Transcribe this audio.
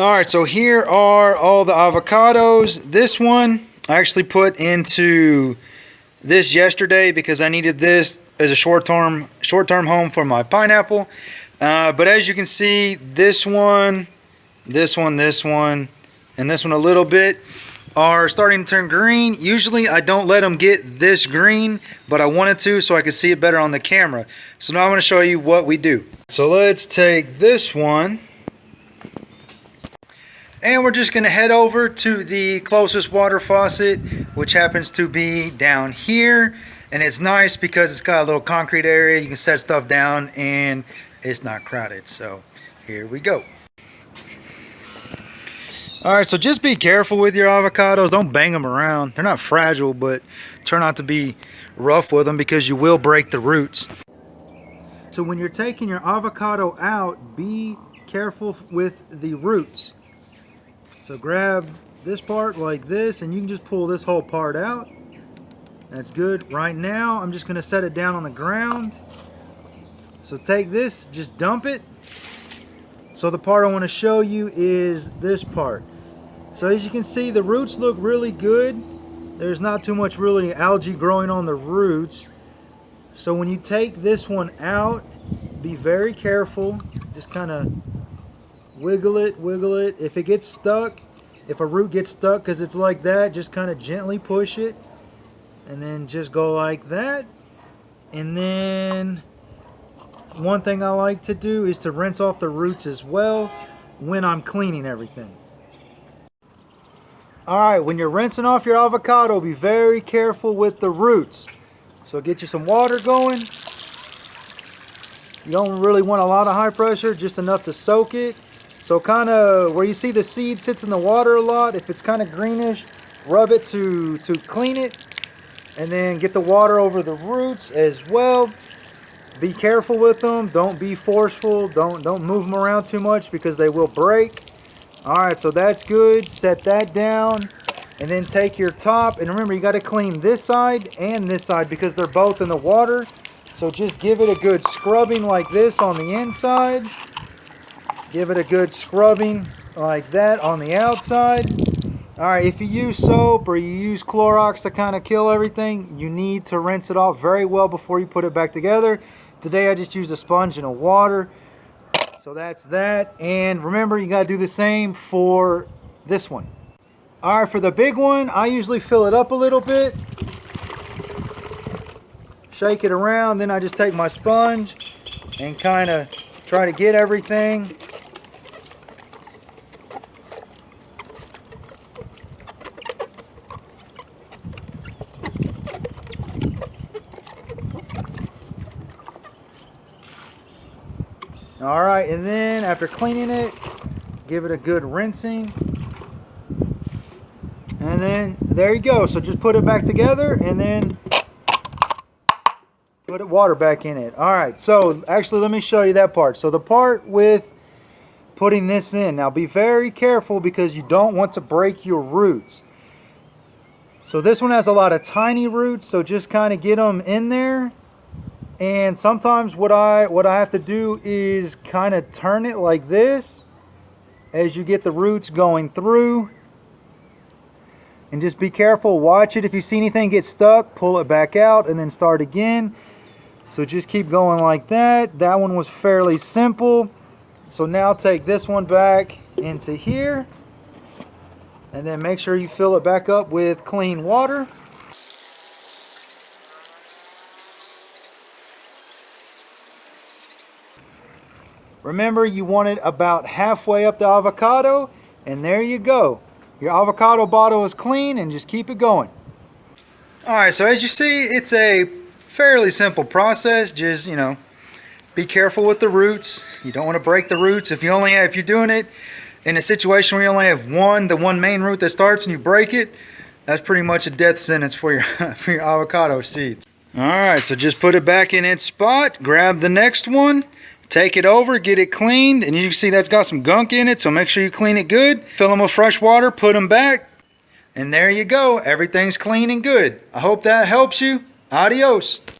Alright, so here are all the avocados. This one I actually put into this yesterday because I needed this as a short-term home for my pineapple. But as you can see, this one, and this one a little bit are starting to turn green. Usually I don't let them get this green, but I wanted to so I could see it better on the camera. So now I'm going to show you what we do. So let's take this one. And we're just going to head over to the closest water faucet, which happens to be down here. And it's nice because it's got a little concrete area. You can set stuff down and it's not crowded. So here we go. Alright, so just be careful with your avocados. Don't bang them around. They're not fragile, but try not to be rough with them because you will break the roots. So when you're taking your avocado out, be careful with the roots. So grab this part like this and you can just pull this whole part out. That's good. Right now I'm just going to set it down on the ground. So take this, just dump it. So the part I want to show you is this part. So as you can see, the roots look really good. There's not too much really algae growing on the roots. So when you take this one out, be very careful. Just kind of wiggle it. If it gets stuck, if a root gets stuck because it's like that, just kind of gently push it. And then just go like that. And then one thing I like to do is to rinse off the roots as well when I'm cleaning everything. Alright, when you're rinsing off your avocado, be very careful with the roots. So get you some water going. You don't really want a lot of high pressure, just enough to soak it. So kind of where you see the seed sits in the water a lot, if it's kind of greenish, rub it to clean it. And then get the water over the roots as well. Be careful with them. Don't be forceful. Don't move them around too much because they will break. Alright, so that's good. Set that down. And then take your top. And remember, you got to clean this side and this side because they're both in the water. So just give it a good scrubbing like this on the inside. Give it a good scrubbing like that on the outside. Alright, if you use soap or you use Clorox to kind of kill everything, you need to rinse it off very well before you put it back together. Today I just used a sponge and a water. So that's that. And remember, you got to do the same for this one. Alright, for the big one, I usually fill it up a little bit. Shake it around, then I just take my sponge and kind of try to get everything. Alright, and then after cleaning it, give it a good rinsing. And then there you go. So just put it back together and then put water back in it. Alright, so actually let me show you that part. So the part with putting this in. Now be very careful because you don't want to break your roots. So this one has a lot of tiny roots, so just kind of get them in there. And sometimes what I have to do is kind of turn it like this as you get the roots going through. And just be careful, watch it. If you see anything get stuck, pull it back out and then start again. So just keep going like that. That one was fairly simple. So now take this one back into here. And then make sure you fill it back up with clean water. Remember, you want it about halfway up the avocado, and there you go. Your avocado bottle is clean, and just keep it going. Alright, so as you see, it's a fairly simple process. Just, be careful with the roots. You don't want to break the roots. If you're doing it in a situation where you only have the one main root that starts and you break it, that's pretty much a death sentence for your for your avocado seeds. Alright, so just put it back in its spot, grab the next one. Take it over, get it cleaned, and you can see that's got some gunk in it, so make sure you clean it good. Fill them with fresh water, put them back, and there you go. Everything's clean and good. I hope that helps you. Adios.